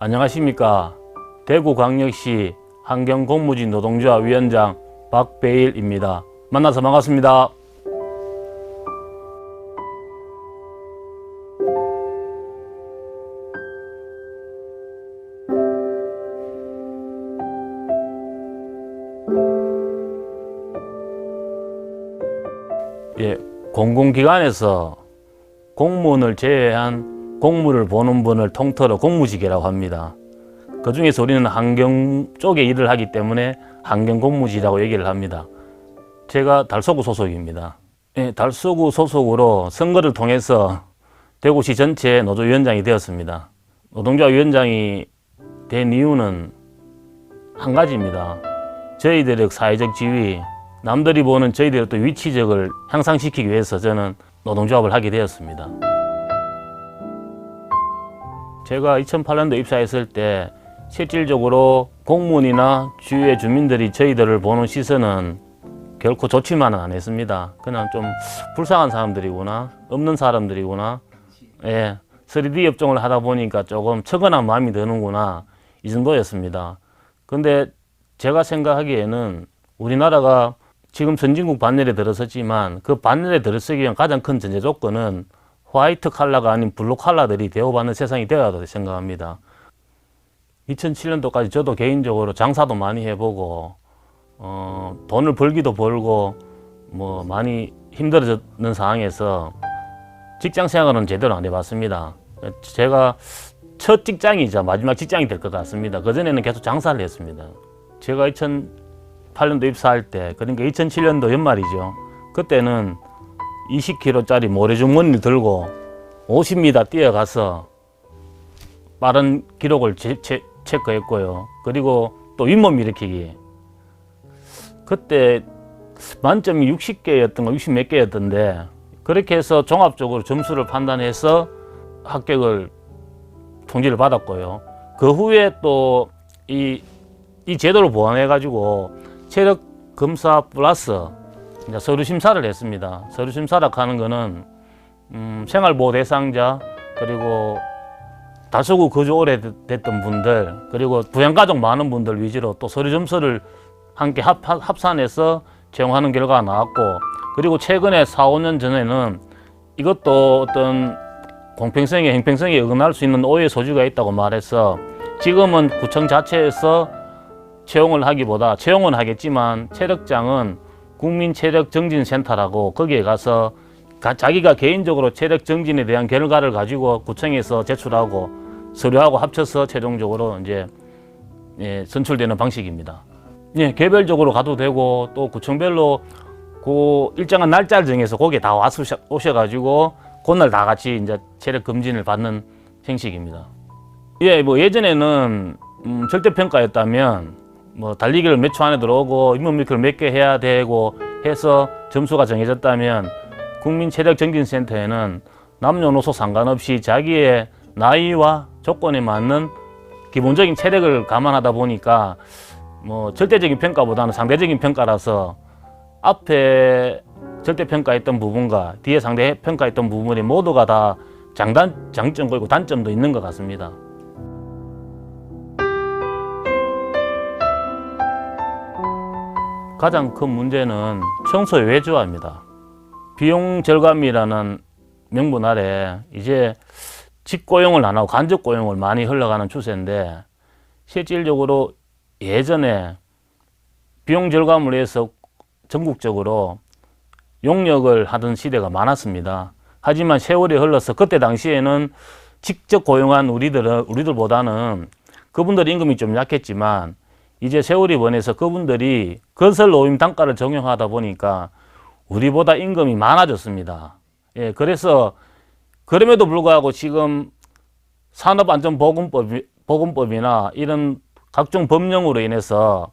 안녕하십니까. 대구광역시 환경공무지 노동조합 위원장 박배일입니다. 만나서 반갑습니다. 공공기관에서 공무원을 제외한 공무를 보는 분을 통틀어 공무직이라고 합니다. 그 중에서 우리는 환경 쪽에 일을 하기 때문에 환경공무직이라고 얘기를 합니다. 제가 달서구 소속입니다. 달서구 소속으로 선거를 통해서 대구시 전체 노조위원장이 되었습니다. 노동조합 위원장이 된 이유는 한 가지입니다. 저희들의 사회적 지위, 남들이 보는 저희들의 또 위치적을 향상시키기 위해서 저는 노동조합을 하게 되었습니다. 제가 2008년도 입사했을 때 실질적으로 공무원이나 주위의 주민들이 저희들을 보는 시선은 결코 좋지만은 않았습니다. 그냥 좀 불쌍한 사람들이구나, 없는 사람들이구나, 3D 업종을 하다 보니까 조금 처근한 마음이 드는구나, 이 정도였습니다. 근데 제가 생각하기에는 우리나라가 지금 선진국 반열에 들어섰지만 그 반열에 들어서기 위한 가장 큰 전제 조건은 화이트 칼라가 아닌 블루 칼라들이 대우받는 세상이 되어야 한다고 생각합니다. 2007년도까지 저도 개인적으로 장사도 많이 해보고 돈을 벌기도 벌고 많이 힘들어졌는 상황에서 직장 생활은 제대로 안 해봤습니다. 제가 첫 직장이자 마지막 직장이 될 것 같습니다. 그전에는 계속 장사를 했습니다. 제가 2008년도 입사할 때, 그러니까 2007년도 연말이죠. 그때는 20kg짜리 모래주머니를 들고 50m 뛰어가서 빠른 기록을 체크했고요. 그리고 또 윗몸 일으키기. 그때 만점이 60개였던 거, 60몇 개였던데, 그렇게 해서 종합적으로 점수를 판단해서 합격을 통지를 받았고요. 그 후에 또 이 제도를 보완해가지고 체력 검사 플러스 이제 서류 심사를 했습니다. 서류 심사라고 하는 거는 생활보호 대상자, 그리고 다소구 거주 오래됐던 분들, 그리고 부양가족 많은 분들 위주로 또 서류 점수를 함께 합산해서 채용하는 결과가 나왔고, 그리고 최근에 4, 5년 전에는 이것도 어떤 공평성에, 형평성에 어긋날 수 있는 오해 소지가 있다고 말해서 지금은 구청 자체에서 채용을 하기보다, 채용은 하겠지만 체력장은 국민체력정진센터라고 거기에 가서 자기가 개인적으로 체력정진에 대한 결과를 가지고 구청에서 제출하고 서류하고 합쳐서 최종적으로 이제 선출되는 방식입니다. 개별적으로 가도 되고 또 구청별로 그 일정한 날짜를 정해서 거기에 다 오셔가지고 그날 다 같이 이제 체력 검진을 받는 형식입니다. 예전에는 절대평가였다면 달리기를 몇 초 안에 들어오고 잇몸 밀크를 몇 개 해야 되고 해서 점수가 정해졌다면, 국민체력정진센터에는 남녀노소 상관없이 자기의 나이와 조건에 맞는 기본적인 체력을 감안하다 보니까 절대적인 평가보다는 상대적인 평가라서 앞에 절대평가했던 부분과 뒤에 상대평가했던 부분이 모두가 다 장점도 있고 단점도 있는 것 같습니다. 가장 큰 문제는 청소의 외주화입니다. 비용 절감이라는 명분 아래 이제 직고용을 안 하고 간접 고용을 많이 흘러가는 추세인데, 실질적으로 예전에 비용 절감을 위해서 전국적으로 용역을 하던 시대가 많았습니다. 하지만 세월이 흘러서 그때 당시에는 직접 고용한 우리들보다는 그분들 임금이 좀 약했지만, 이제 세월이 번해서 그분들이 건설 노임 단가를 적용하다 보니까 우리보다 임금이 많아졌습니다. 그래서 그럼에도 불구하고 지금 산업안전보건법이나 이런 각종 법령으로 인해서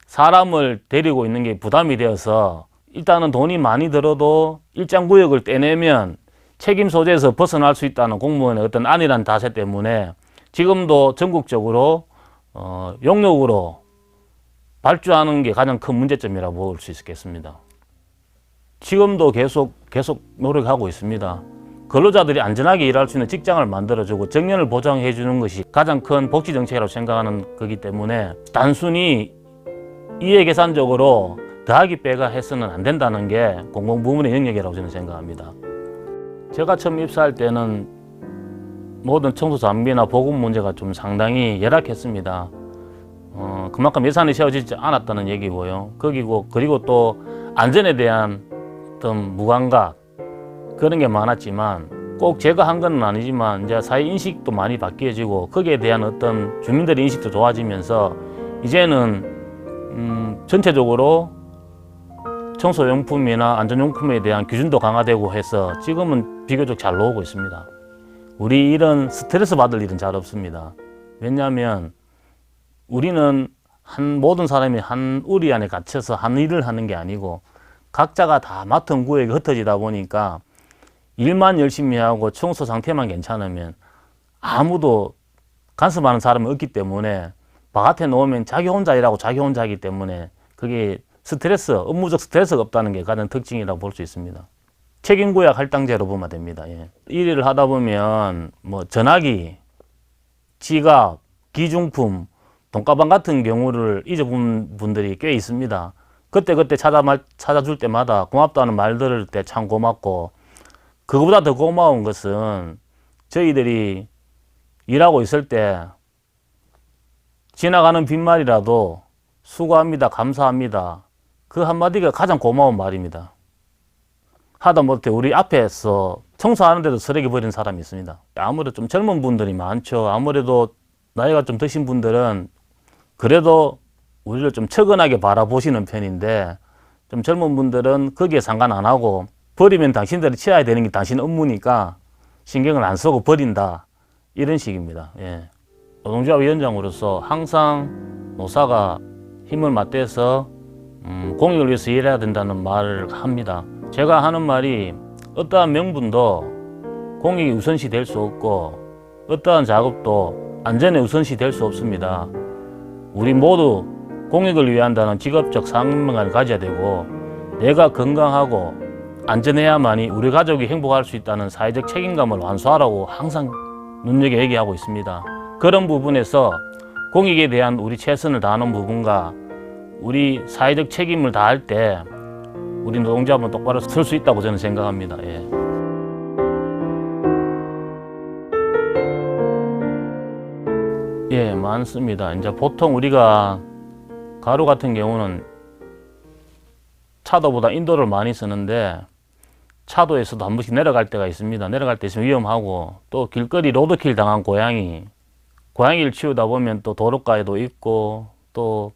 사람을 데리고 있는 게 부담이 되어서 일단은 돈이 많이 들어도 일정 구역을 떼내면 책임 소재에서 벗어날 수 있다는 공무원의 어떤 안일한 자세 때문에 지금도 전국적으로 용역으로 발주하는 게 가장 큰 문제점이라고 볼 수 있겠습니다. 지금도 계속 노력하고 있습니다. 근로자들이 안전하게 일할 수 있는 직장을 만들어주고 정년을 보장해 주는 것이 가장 큰 복지 정책이라고 생각하는 거기 때문에 단순히 이해계산적으로 더하기 빼가 해서는 안 된다는 게 공공부문의 영역이라고 저는 생각합니다. 제가 처음 입사할 때는 모든 청소 장비나 보급 문제가 좀 상당히 열악했습니다. 그만큼 예산이 세워지지 않았다는 얘기고요. 그리고 또 안전에 대한 어떤 무감각 그런 게 많았지만 꼭 제가 한 건 아니지만 이제 사회 인식도 많이 바뀌어지고 거기에 대한 어떤 주민들의 인식도 좋아지면서 이제는 전체적으로 청소용품이나 안전용품에 대한 기준도 강화되고 해서 지금은 비교적 잘 나오고 있습니다. 우리 일은 스트레스 받을 일은 잘 없습니다. 왜냐하면 우리는 모든 사람이 한 우리 안에 갇혀서 한 일을 하는 게 아니고 각자가 다 맡은 구역이 흩어지다 보니까 일만 열심히 하고 청소 상태만 괜찮으면 아무도 간섭하는 사람이 없기 때문에 바깥에 놓으면 자기 혼자 일하고 자기 혼자 하기 때문에 그게 업무적 스트레스가 없다는 게 가장 특징이라고 볼 수 있습니다. 책임구역 할당제로 보면 됩니다. 예. 일을 하다 보면 뭐 전화기, 지갑, 기중품, 돈가방 같은 경우를 잊어본 분들이 꽤 있습니다. 그때 찾아줄 때마다 고맙다는 말 들을 때 참 고맙고, 그거보다 더 고마운 것은 저희들이 일하고 있을 때 지나가는 빈말이라도 수고합니다, 감사합니다, 그 한마디가 가장 고마운 말입니다. 하다못해 우리 앞에서 청소하는데도 쓰레기 버리는 사람이 있습니다. 아무래도 좀 젊은 분들이 많죠. 아무래도 나이가 좀 드신 분들은 그래도 우리를 좀 측은하게 바라보시는 편인데, 좀 젊은 분들은 거기에 상관 안 하고 버리면 당신들이 치워야 되는 게 당신 업무니까 신경을 안 쓰고 버린다, 이런 식입니다. 예. 노동조합 위원장으로서 항상 노사가 힘을 맞대서 공익을 위해서 일해야 된다는 말을 합니다. 제가 하는 말이 어떠한 명분도 공익이 우선시 될 수 없고 어떠한 작업도 안전에 우선시 될 수 없습니다. 우리 모두 공익을 위한다는 직업적 사명감을 가져야 되고, 내가 건강하고 안전해야만이 우리 가족이 행복할 수 있다는 사회적 책임감을 완수하라고 항상 눈여겨 얘기하고 있습니다. 그런 부분에서 공익에 대한 우리 최선을 다하는 부분과 우리 사회적 책임을 다할 때 우리 노동조합은 똑바로 설 수 있다고 저는 생각합니다. 예. 예, 많습니다. 이제 보통 우리가 가루 같은 경우는 차도보다 인도를 많이 쓰는데, 차도에서도 한 번씩 내려갈 때가 있습니다. 내려갈 때 있으면 위험하고, 또 길거리 로드킬 당한 고양이를 치우다 보면 또 도로가에도 있고, 또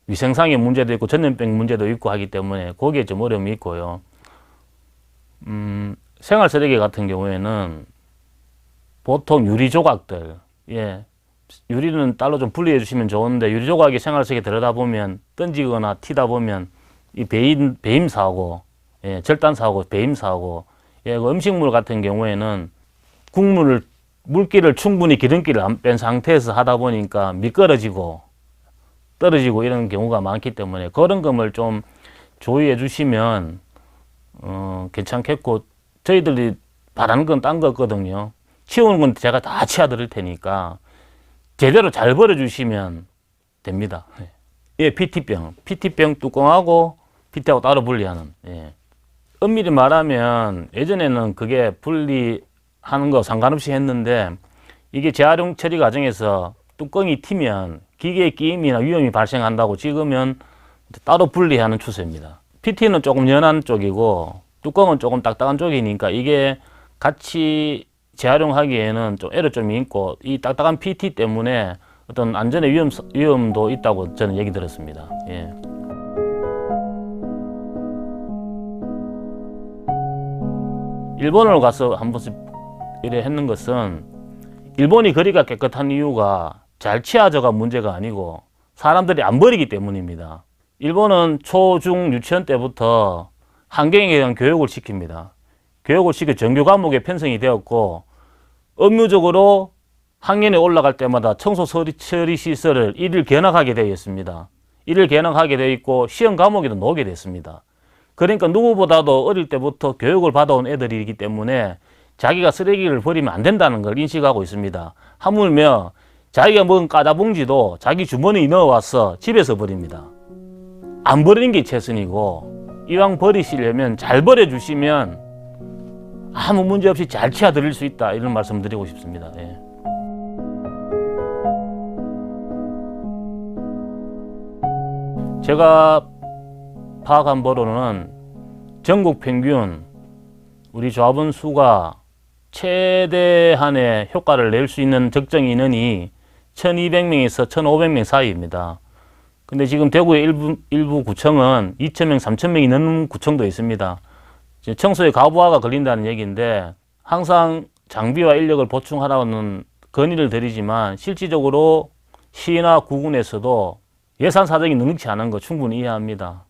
위생상의 문제도 있고 전염병 문제도 있고 하기 때문에 거기에 좀 어려움이 있고요. 생활 쓰레기 같은 경우에는 보통 유리 조각들, 예, 유리는 따로 좀 분리해 주시면 좋은데, 유리 조각이 생활 쓰레기 들어다 보면 던지거나 튀다 보면 이 배임 사고, 예, 절단 사고, 배임 사고, 예, 그 음식물 같은 경우에는 물기를 충분히 기름기를 안 뺀 상태에서 하다 보니까 미끄러지고 떨어지고 이런 경우가 많기 때문에 그런 점을 좀 조의해 주시면 괜찮겠고, 저희들이 바라는 건 딴 거거든요. 치우는 건 제가 다 치워드릴 테니까 제대로 잘 버려주시면 됩니다. 예, PT병 뚜껑하고 PT하고 따로 분리하는. 예. 엄밀히 말하면 예전에는 그게 분리하는 거 상관없이 했는데, 이게 재활용 처리 과정에서 뚜껑이 튀면 기계의 끼임이나 위험이 발생한다고 지금은 따로 분리하는 추세입니다. PT는 조금 연한 쪽이고 뚜껑은 조금 딱딱한 쪽이니까 이게 같이 재활용하기에는 좀 애로점이 있고, 이 딱딱한 PT 때문에 어떤 안전의 위험도 있다고 저는 얘기 들었습니다. 예. 일본을 가서 한 번씩 이래 했는 것은, 일본이 거리가 깨끗한 이유가 잘 치워져가 문제가 아니고 사람들이 안 버리기 때문입니다. 일본은 초, 중, 유치원 때부터 환경에 대한 교육을 시킵니다. 교육을 시켜 정규 과목에 편성이 되었고, 업무적으로 학년에 올라갈 때마다 청소 처리 시설을 일일 견학하게 되어 있습니다. 일일 견학하게 되어 있고 시험 과목에도 나오게 됐습니다. 그러니까 누구보다도 어릴 때부터 교육을 받아온 애들이기 때문에 자기가 쓰레기를 버리면 안 된다는 걸 인식하고 있습니다. 하물며 자기가 먹은 까다봉지도 자기 주머니에 넣어와서 집에서 버립니다. 안 버리는 게 최선이고, 이왕 버리시려면 잘 버려주시면 아무 문제 없이 잘 치워드릴 수 있다, 이런 말씀 드리고 싶습니다. 예. 제가 파악한 바로는 전국 평균 우리 조합원 수가 최대한의 효과를 낼 수 있는 적정 인원이 1200명에서 1500명 사이입니다. 근데 지금 대구의 일부 구청은 2000명, 3000명이 넘는 구청도 있습니다. 청소에 과부하가 걸린다는 얘기인데, 항상 장비와 인력을 보충하라는 건의를 드리지만 실질적으로 시나 구군에서도 예산 사정이 넉넉지 않은 거 충분히 이해합니다.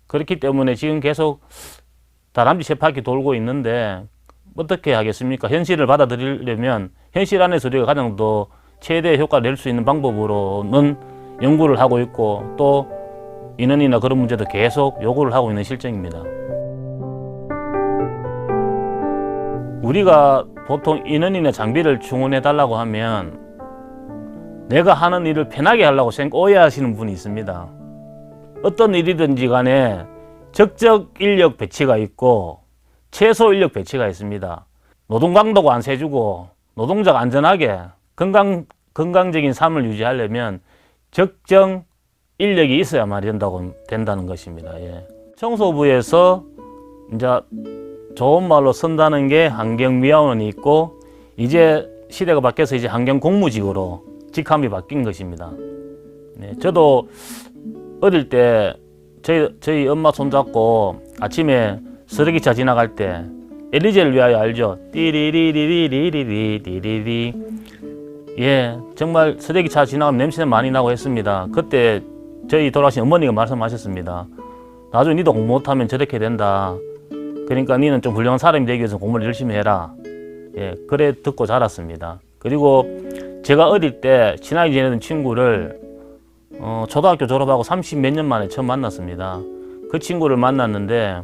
그렇기 때문에 지금 계속 다람쥐 세 바퀴 돌고 있는데 어떻게 하겠습니까? 현실을 받아들이려면 현실 안에서 우리가 가장 더 최대 효과를 낼 수 있는 방법으로는 연구를 하고 있고, 또 인원이나 그런 문제도 계속 요구를 하고 있는 실정입니다. 우리가 보통 인원이나 장비를 충원해 달라고 하면 내가 하는 일을 편하게 하려고 오해하시는 분이 있습니다. 어떤 일이든지 간에 적적 인력 배치가 있고 최소 인력 배치가 있습니다. 노동 강도가 안 세주고 노동자가 안전하게 건강적인 삶을 유지하려면 적정 인력이 있어야만 된다는 것입니다. 예. 청소부에서 이제 좋은 말로 쓴다는 게 환경미화원이 있고, 이제 시대가 바뀌어서 이제 환경공무직으로 직함이 바뀐 것입니다. 네, 저도 어릴 때 저희 엄마 손잡고 아침에 쓰레기차 지나갈 때 엘리제를 위하여 알죠? 띠리리리리리리리리리. 예, 정말 쓰레기차 지나가면 냄새는 많이 나고 했습니다. 그때 저희 돌아가신 어머니가 말씀하셨습니다. 나중에 니도 공부 못하면 저렇게 된다. 그러니까 니는 좀 훌륭한 사람이 되기 위해서 공부를 열심히 해라. 예, 그래 듣고 자랐습니다. 그리고 제가 어릴 때 친하게 지내던 친구를 초등학교 졸업하고 30 몇 년 만에 처음 만났습니다. 그 친구를 만났는데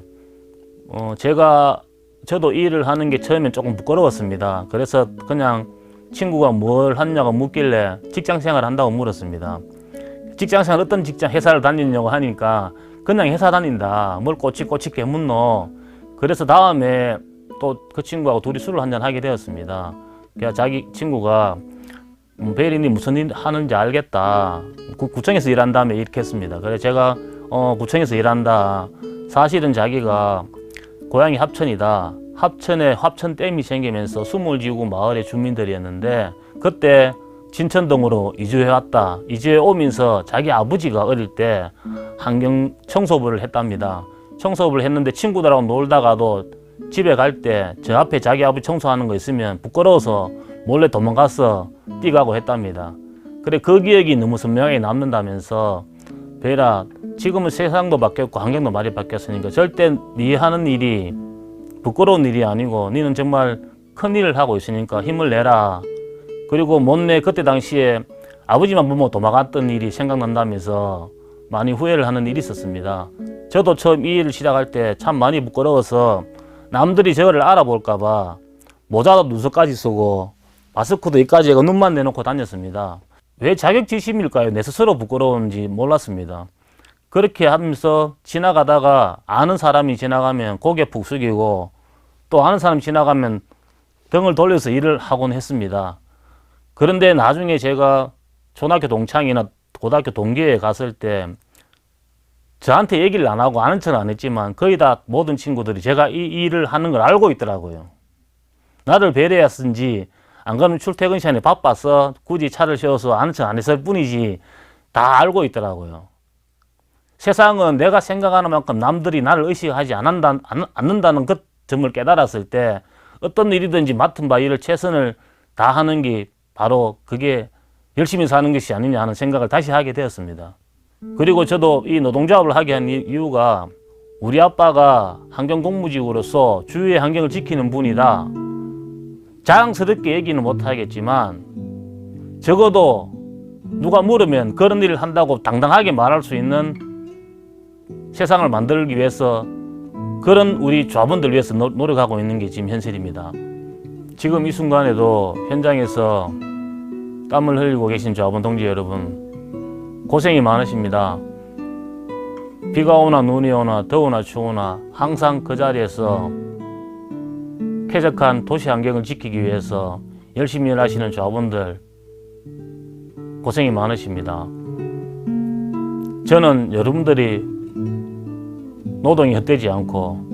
저도 이 일을 하는 게 처음엔 조금 부끄러웠습니다. 그래서 그냥 친구가 뭘 하냐고 묻길래 직장생활 한다고 물었습니다. 직장생활 어떤 직장 회사를 다니냐고 하니까 그냥 회사 다닌다. 뭘 꼬치꼬치게 묻노. 그래서 다음에 또 그 친구하고 둘이 술을 한잔 하게 되었습니다. 그래서 자기 친구가 베리니 무슨 일 하는지 알겠다. 구청에서 일한다며 이렇게 했습니다. 그래서 제가 구청에서 일한다. 사실은 자기가 고향이 합천이다. 합천에 합천댐이 생기면서 숨을 지우고 마을의 주민들이었는데 그때 진천동으로 이주해 왔다. 이주해 오면서 자기 아버지가 어릴 때 환경 청소부를 했답니다. 청소부를 했는데 친구들하고 놀다가도 집에 갈 때 저 앞에 자기 아버지 청소하는 거 있으면 부끄러워서 몰래 도망가서 뛰가고 했답니다. 그래 그 기억이 너무 선명하게 남는다면서, 베라 지금은 세상도 바뀌었고 환경도 많이 바뀌었으니까 절대 네 하는 일이 부끄러운 일이 아니고 너는 정말 큰 일을 하고 있으니까 힘을 내라. 그리고 못내 그때 당시에 아버지만 보면 도망갔던 일이 생각난다면서 많이 후회를 하는 일이 있었습니다. 저도 처음 이 일을 시작할 때 참 많이 부끄러워서 남들이 저를 알아볼까 봐 모자도 눈썹까지 쓰고 마스크도 여기까지 하고 눈만 내놓고 다녔습니다. 왜 자격지심일까요? 내 스스로 부끄러운지 몰랐습니다. 그렇게 하면서 지나가다가 아는 사람이 지나가면 고개 푹 숙이고 또 아는 사람이 지나가면 등을 돌려서 일을 하곤 했습니다. 그런데 나중에 제가 초등학교 동창이나 고등학교 동기에 갔을 때 저한테 얘기를 안 하고 아는 척은 안 했지만 거의 다 모든 친구들이 제가 이 일을 하는 걸 알고 있더라고요. 나를 배려했는지 안 그러면 출퇴근 시간에 바빠서 굳이 차를 세워서 아는 척 안 했을 뿐이지 다 알고 있더라고요. 세상은 내가 생각하는 만큼 남들이 나를 의식하지 않는다는 그 점을 깨달았을 때 어떤 일이든지 맡은 바 일을 최선을 다하는 게 바로 그게 열심히 사는 것이 아니냐 하는 생각을 다시 하게 되었습니다. 그리고 저도 이 노동조합을 하게 한 이유가 우리 아빠가 환경공무직으로서 주위의 환경을 지키는 분이다. 자랑스럽게 얘기는 못하겠지만 적어도 누가 물으면 그런 일을 한다고 당당하게 말할 수 있는 세상을 만들기 위해서 그런 우리 조합원들 위해서 노력하고 있는 게 지금 현실입니다. 지금 이 순간에도 현장에서 땀을 흘리고 계신 조합원 동지 여러분, 고생이 많으십니다. 비가 오나 눈이 오나 더우나 추우나 항상 그 자리에서 쾌적한 도시 환경을 지키기 위해서 열심히 일하시는 조합원들 고생이 많으십니다. 저는 여러분들이 노동이 헛되지 않고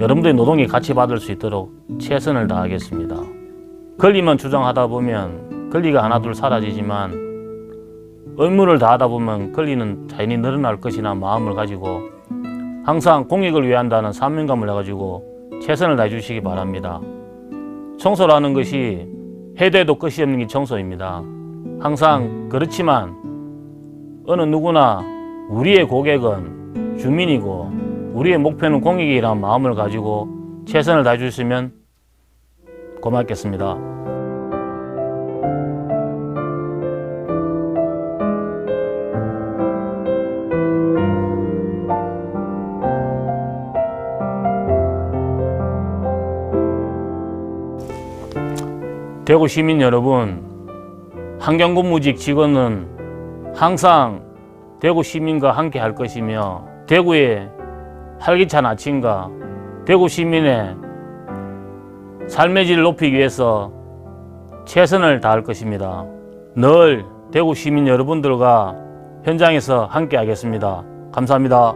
여러분들의 노동이 가치 받을 수 있도록 최선을 다하겠습니다. 권리만 주장하다 보면 권리가 하나둘 사라지지만 의무를 다하다 보면 권리는 자연히 늘어날 것이나 마음을 가지고 항상 공익을 위한다는 사명감을 가지고 최선을 다해 주시기 바랍니다. 청소라는 것이 해도 해도 끝이 없는 게 청소입니다. 항상 그렇지만 어느 누구나 우리의 고객은 주민이고 우리의 목표는 공익이라는 마음을 가지고 최선을 다해 주시면 고맙겠습니다. 대구 시민 여러분, 환경근무직 직원은 항상 대구 시민과 함께 할 것이며 대구의 활기찬 아침과 대구 시민의 삶의 질을 높이기 위해서 최선을 다할 것입니다. 늘 대구 시민 여러분들과 현장에서 함께 하겠습니다. 감사합니다.